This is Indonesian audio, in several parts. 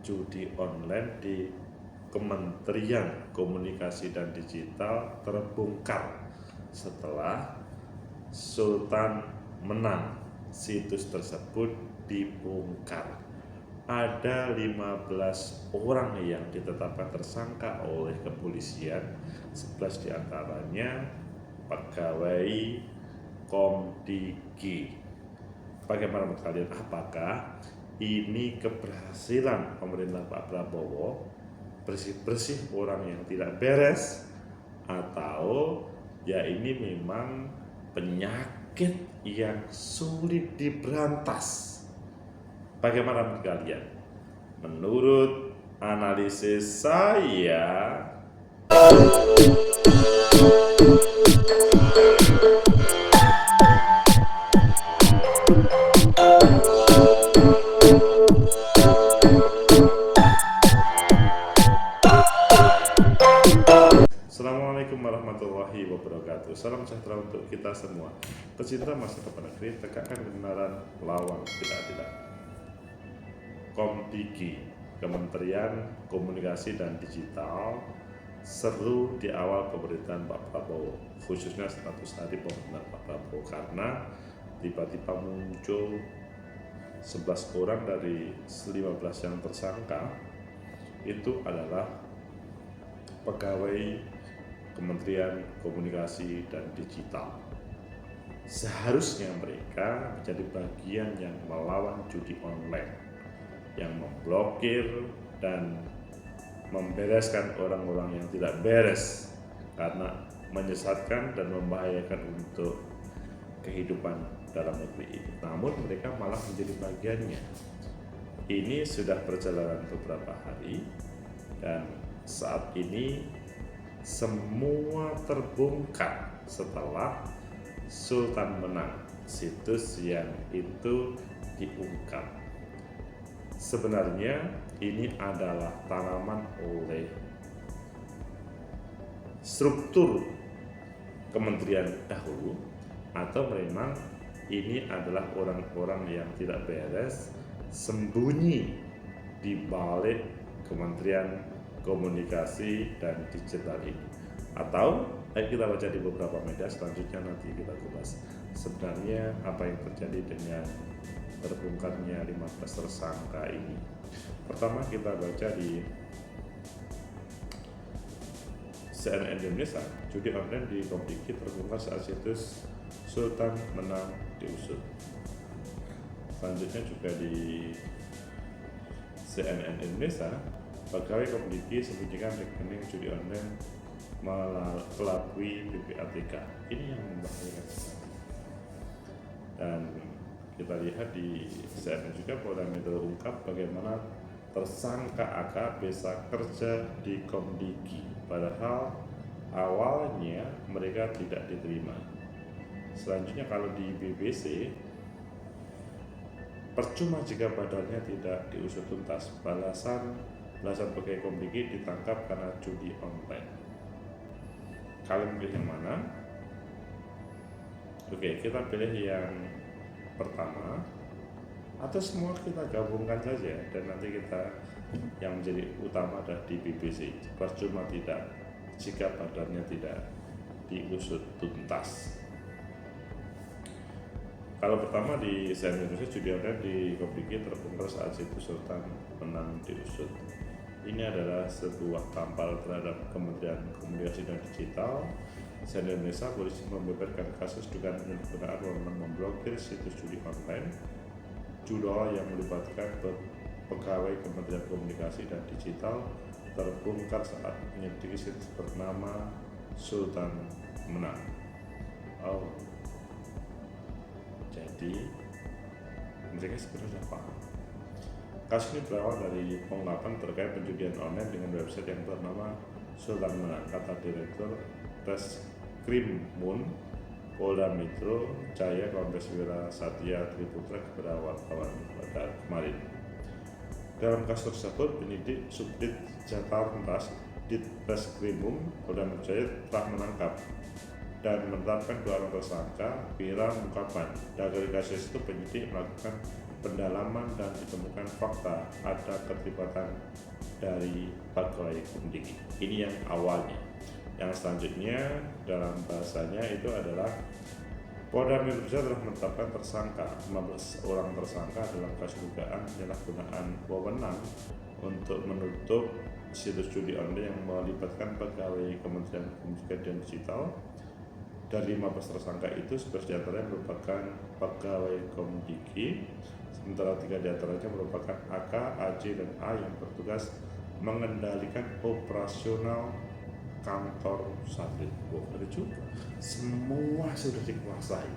judi online di Kementerian Komunikasi dan Digital terbongkar setelah Sultan menang. Situs tersebut dibongkar. Ada 15 orang yang ditetapkan tersangka oleh kepolisian, 11 diantaranya pegawai Komdigi. Bagaimana menurut kalian? Apakah ini keberhasilan pemerintah Pak Prabowo bersih-bersih orang yang tidak beres, atau ya ini memang penyakit yang sulit diberantas? Bagaimana menurut kalian? Menurut analisis saya, Assalamualaikum warahmatullahi wabarakatuh. Salam sejahtera untuk kita semua. Pecinta masa depan negeri, tegakkan kebenaran, lawan tidak-tidak. Komdigi, Kementerian Komunikasi dan Digital, seru di awal pemerintahan Pak Prabowo, khususnya 100 hari pemerintahan Pak Prabowo, karena tiba-tiba muncul 11 orang dari 15 yang tersangka itu adalah pegawai Kementerian Komunikasi dan Digital. Seharusnya mereka menjadi bagian yang melawan judi online, yang memblokir dan membereskan orang-orang yang tidak beres karena menyesatkan dan membahayakan untuk kehidupan dalam negeri ini. Namun mereka malah menjadi bagiannya. Ini sudah berjalan beberapa hari dan saat ini semua terbongkar setelah Sultan menang. Situs yang itu diungkap. Sebenarnya ini adalah tanaman oleh struktur kementerian dahulu, atau memang ini adalah orang-orang yang tidak beres sembunyi di balik Kementerian Komunikasi dan Digital ini. Atau kita baca di beberapa media, selanjutnya nanti kita kupas sebenarnya apa yang terjadi dengan terbongkarnya 15 tersangka ini. Pertama kita baca di CNN Indonesia, judi online di Komdigi terbongkar saat situs Sultan menang diusut. Selanjutnya juga di CNN Indonesia, pegawai Komdigi sembunyikan rekening judi online melalui PPATK. Ini yang membahayakan. Dan kita lihat di CNN juga, Polda Metro ungkap bagaimana tersangka AK bisa kerja di Komdigi, padahal awalnya mereka tidak diterima. Selanjutnya kalau di BBC, percuma jika badannya tidak diusut tuntas, belasan pegawai Komdigi ditangkap karena judi online. Kalian pilih yang mana? Oke, kita pilih yang pertama, atau semua kita gabungkan saja dan nanti kita yang menjadi utama adalah di BBC. Percuma tidak jika badannya tidak diusut tuntas. Kalau pertama di CNN Indonesia, judi online di Komdigi terbongkar saat situs Sultan menang diusut. Ini adalah sebuah tampal terhadap Kementerian Komunikasi dan Digital. CNN Indonesia, polisi membeberkan kasus dugaan penyalahgunaan wewenang memblokir situs judi online judul yang melibatkan pegawai Kementerian Komunikasi dan Digital terbongkar saat menyelidiki situs bernama Sultan Menang. Oh, jadi mereka sebenarnya paham. Kasus ini berawal dari pengungkapan terkait penjudian online dengan website yang bernama Sultan Menang, kata Direktur Reskrimum Polda Metro Jaya Kombes Wira Satya Triputra kepada wartawan pada kemarin. Dalam kasus tersebut, penyidik Subdit Jakarta Ditreskrimum Polda Metro Jaya telah menangkap dan menetapkan 2 orang tersangka. Wira mengungkapkan, dari kasus itu penyidik melakukan pendalaman dan ditemukan fakta ada keterlibatan dari pegawai Komdiki. Ini yang awalnya. Yang selanjutnya dalam bahasanya itu adalah Polda Metro Jaya telah menetapkan tersangka 15 orang tersangka dalam kasus dugaan penyalahgunaan wewenang untuk menutup situs judi online yang melibatkan pegawai Kementerian Komunikasi dan Digital. Dari 15 tersangka itu 11 diantaranya merupakan pegawai Komdiki, sementara 3 diantaranya merupakan AK, AJ, dan A yang bertugas mengendalikan operasional kantor satelit. Wah, ada juga. Semua sudah dikuasai,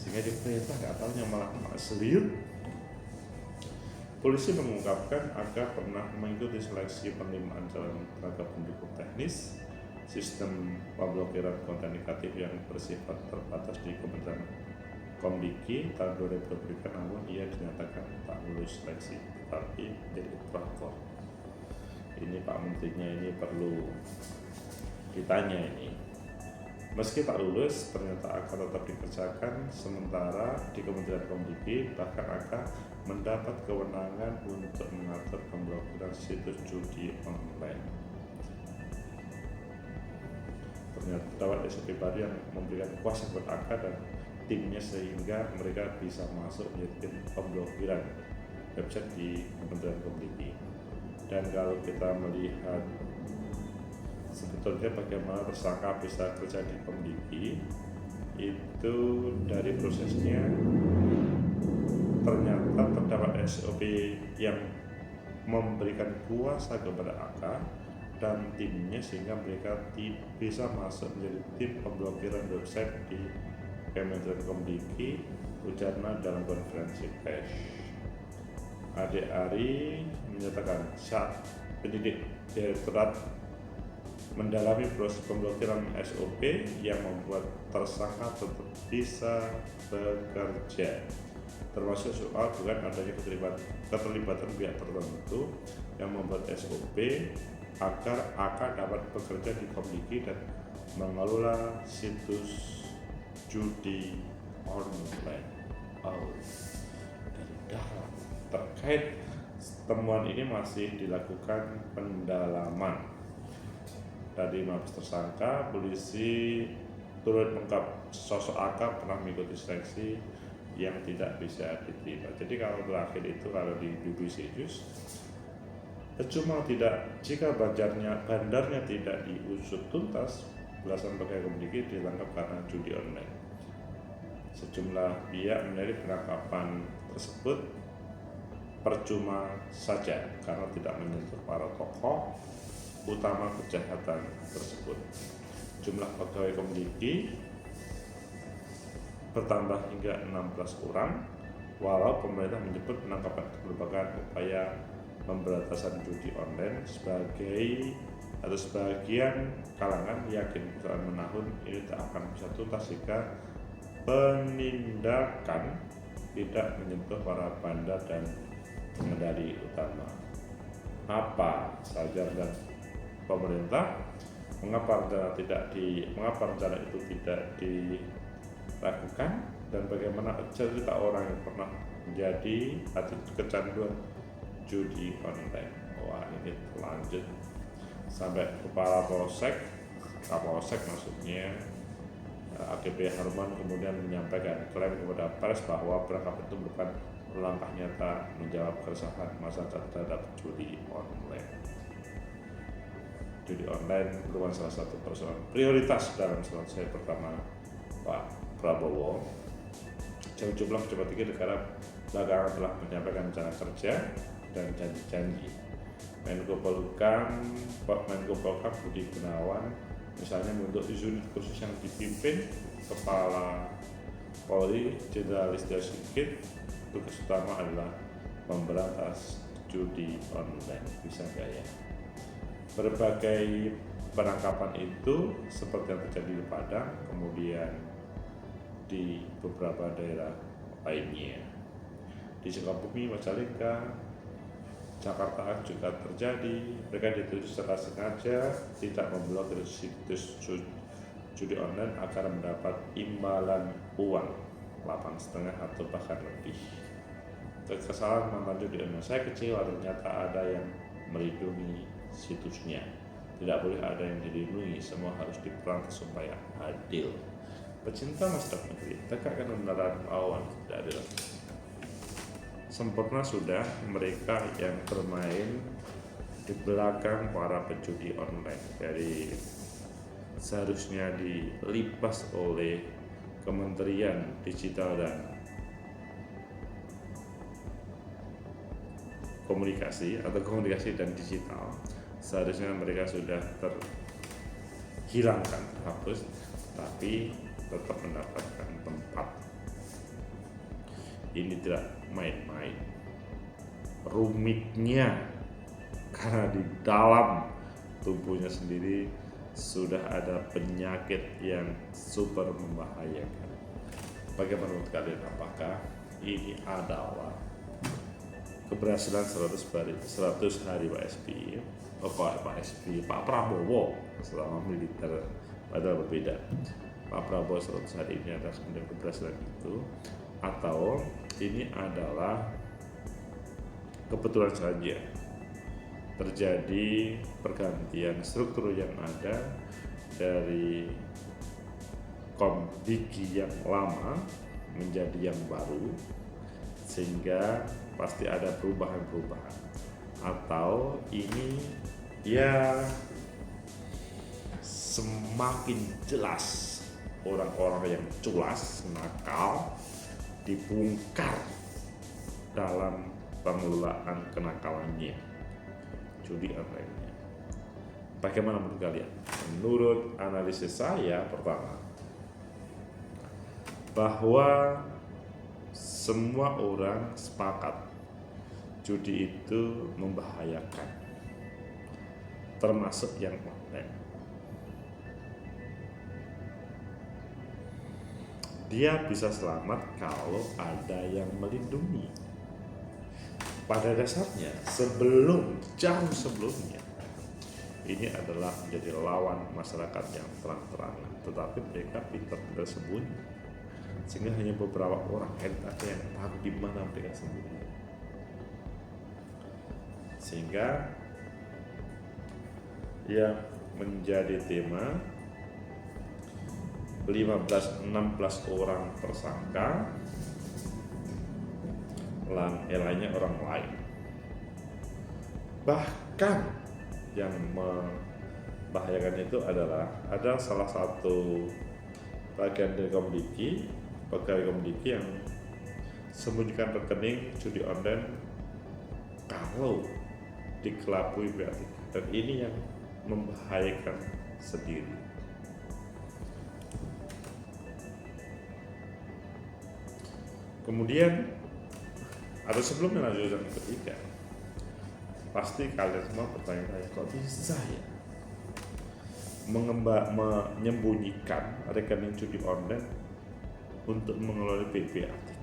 sehingga di perintah nggak tahunya malah seliut. Polisi mengungkapkan AK pernah mengikuti seleksi penerimaan calon tenaga pendukung teknis sistem pemblokiran konten negatif yang bersifat terbatas di Kementerian Komdiki tahun 2023, namun ia dinyatakan tak lulus seleksi tetapi jadi operator. Ini Pak Menterinya ini perlu ditanya ini. Meski tak lulus, ternyata akan tetap dikerjakan sementara di Kementerian Komdiki, bahkan akan mendapat kewenangan untuk mengatur pemblokiran situs judi online. Ternyata terdapat SOP baru yang memberikan kuasa kepada AK dan timnya sehingga mereka bisa masuk menjadi tim pemblokiran website di Kementerian Komdiki. Dan kalau kita melihat sebetulnya bagaimana tersangka bisa kerja di Komdiki, itu dari prosesnya ternyata terdapat SOP yang memberikan kuasa kepada AK dan timnya sehingga mereka bisa masuk menjadi tim pemblokiran website di Kementerian Komdiki, ujarnya dalam konferensi pers. Ade Ari menyatakan saat penyidik Direktorat mendalami proses pemblokiran SOP yang membuat tersangka tetap bisa bekerja, termasuk soal bukan adanya keterlibatan pihak tertentu yang membuat SOP agar AK dapat bekerja di Komdiki dan mengelola situs judi online. Dari dalam terkait temuan ini masih dilakukan pendalaman. Dari 15 tersangka, polisi turut mengungkap sosok AK pernah mengikuti seleksi yang tidak bisa diterima. Jadi kalau terakhir itu kalau di BBC News, percuma jika bandarnya tidak diusut tuntas, belasan pegawai Komdiki ditangkap karena judi online. Sejumlah pihak menilai penangkapan tersebut percuma saja karena tidak menyentuh para tokoh utama kejahatan tersebut. Jumlah pegawai Komdiki bertambah hingga 16 orang, walau pemerintah menyebut penangkapan merupakan upaya pemberantasan judi online. Sebagian kalangan yakin perusahaan menahun ini tak akan bisa tuntas jika penindakan tidak menyentuh para bandar dan pengendali utama. Apa saja dan pemerintah, mengapa rencana itu tidak dilakukan, dan bagaimana cerita orang yang pernah menjadi atau kecanduan judi online. Wah, ini terlanjut sampai kepala Kapolsek maksudnya AKP Harman kemudian menyampaikan klaim kepada pers bahwa penangkapan itu merupakan langkah nyata menjawab keresahan masyarakat terhadap judi online. Judi online merupakan salah satu persoalan prioritas dalam selesai pertama Pak Prabowo. Jumlah pejabat tinggi negara belakangan telah menyampaikan rencana kerja dan janji-janji. Menko Polhukam Budi Gunawan misalnya membentuk unit khusus yang dipimpin Kepala Polri Jenderal Listio Sigit. Tugas utama adalah memberantas judi online. Bisa nggak ya? Berbagai penangkapan itu seperti yang terjadi di Padang, kemudian di beberapa daerah lainnya. Di Sukabumi, Majalengka, Jakarta juga terjadi. Mereka dituduh secara sengaja tidak memblokir situs judi online agar mendapat imbalan uang 8,5 atau bahkan lebih. Kekesalan mantan judi online. Saya kecewa ternyata ada yang melindungi situsnya. Tidak boleh ada yang dilindungi, semua harus diperantas supaya adil. Pecinta masyarakat negeri, tegakkan kebenaran melawan ketidakadilan. Sempurna sudah mereka yang bermain di belakang para penjudi online. Dari seharusnya dilipas oleh Kementerian Digital dan Komunikasi atau Komunikasi dan Digital, seharusnya mereka sudah terhilangkan, terhapus, tapi tetap mendapatkan tempat. Ini tidak main-main, rumitnya, karena di dalam tubuhnya sendiri sudah ada penyakit yang super membahayakan. Bagaimana menurut kalian, apakah ini adalah keberhasilan 100 hari Pak Prabowo selama militer? Padahal berbeda. Pak Prabowo 100 hari ini adalah sebenarnya keberhasilan itu, atau ini adalah kebetulan saja terjadi pergantian struktur yang ada dari Komdiki yang lama menjadi yang baru, sehingga pasti ada perubahan-perubahan, atau ini ya semakin jelas orang-orang yang culas, nakal dibongkar dalam pengelolaan kenakalannya judi online-nya. Bagaimana menurut kalian? Menurut analisis saya, pertama, bahwa semua orang sepakat judi itu membahayakan, termasuk yang online. Dia bisa selamat kalau ada yang melindungi. Pada dasarnya, jauh sebelumnya, ini adalah menjadi lawan masyarakat yang terang-terangan, tetapi mereka pintar-pintar sembunyi, sehingga hanya beberapa orang ada yang tahu di mana mereka sembunyi. Sehingga yang menjadi tema 15-16 orang tersangka, lainnya orang lain. Bahkan yang membahayakan itu adalah ada salah satu bagian dari pegawai Komdiki yang sembunyikan rekening judi online kalau dikelabui pihak ketiga, dan ini yang membahayakan sendiri. Kemudian ada sebelumnya lanjut yang ketiga. Pasti kalian semua bertanya-tanya, kok bisa ya menyembunyikan rekening judi online untuk mengelola PPATK.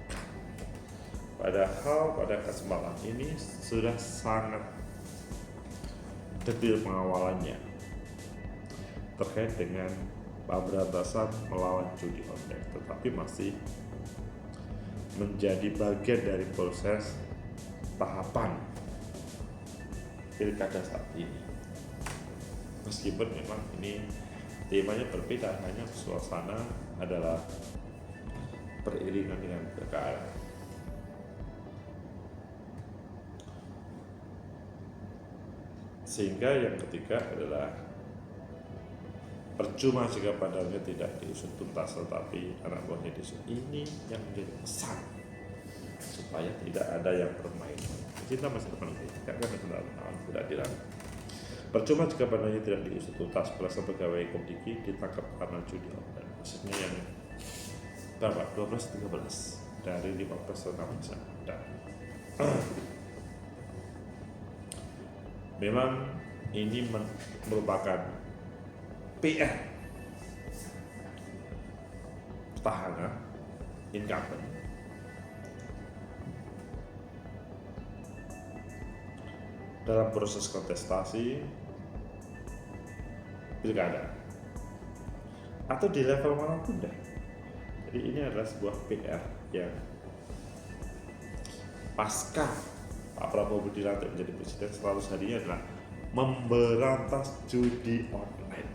Padahal pada kesempatan ini sudah sangat detail pengawalannya terkait dengan pemberantasan melawan judi online, tetapi masih menjadi bagian dari proses tahapan pilkada saat ini. Meskipun memang ini temanya berbeda, hanya suasana adalah beriringan dengan pilkada. Sehingga yang ketiga adalah percuma jika padanya tidak diusut tuntas, tetapi anak buahnya diusut. Ini yang menjadi pesan supaya tidak ada yang bermain. Cinta masa depan tidak dilarang. Percuma jika padanya tidak diusut tuntas, belasan pegawai Komdiki ditangkap karena judi online. Maksudnya yang berapa? 12-13 dari 15 remaja. Memang ini merupakan PR petahana incumbent dalam proses kontestasi pilkada atau di level manapun deh. Jadi ini adalah sebuah PR yang pasca Pak Prabowo dilantik menjadi presiden 100 harinya adalah memberantas judi online.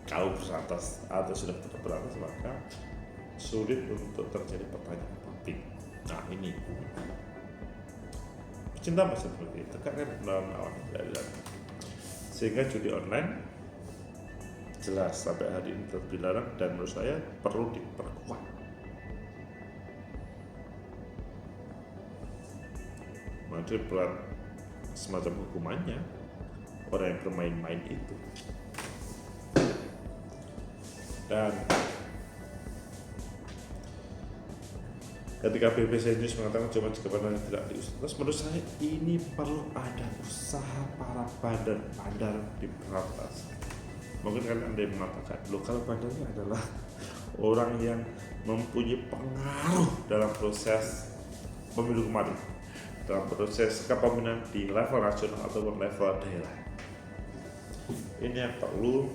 Kalau berantas atau sudah tidak berantas, maka sulit untuk terjadi pertanyaan publik. Nah ini cinta masih seperti itu kan melawan sehingga judi online jelas sampai hari ini tetap dilarang dan menurut saya perlu diperkuat. Maka berat semacam hukumannya orang yang bermain-main itu. Dan ketika BBC News mengatakan cuma kebenaran tidak diusut, terus menurut saya ini perlu ada usaha para bandar-bandar di berantas. Mungkin kan Anda mengatakan lokal bandarnya adalah orang yang mempunyai pengaruh dalam proses pemilu kemarin, dalam proses kepemimpinan di level nasional ataupun level daerah. Ini yang perlu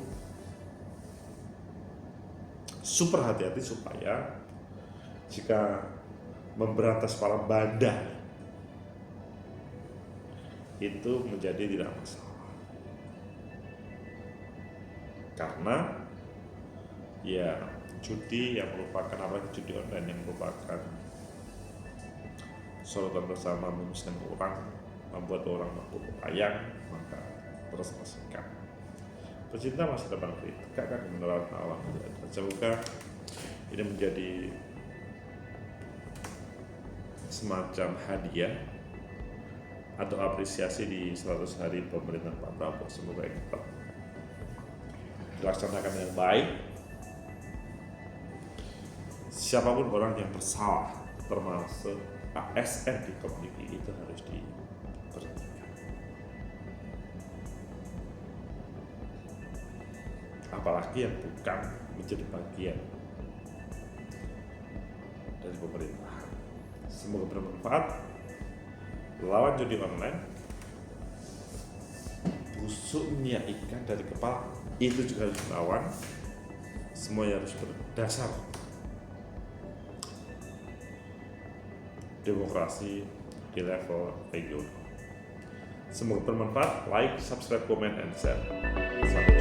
super hati-hati supaya jika memberantas para bandar itu menjadi tidak masalah, karena ya judi yang merupakan judi online yang merupakan sorotan bersama, memisahkan orang, membuat orang mabuk ayang, maka terus masukkan. Pecinta masa depan kita akan menelan alam. Semoga ini menjadi semacam hadiah atau apresiasi di 100 hari pemerintahan Pak Prabowo. Semoga ini tetap dilaksanakan dengan baik. Siapapun orang yang bersalah, termasuk ASN di komisi itu harus diberhentikan. Apalagi yang bukan menjadi bagian dari pemerintahan. Semoga bermanfaat. Lawan judi online, busuknya ikan dari kepala itu juga harus dilawan. Semuanya harus berdasar demokrasi di level regional. Semoga bermanfaat. Like, subscribe, comment, and share. Sampai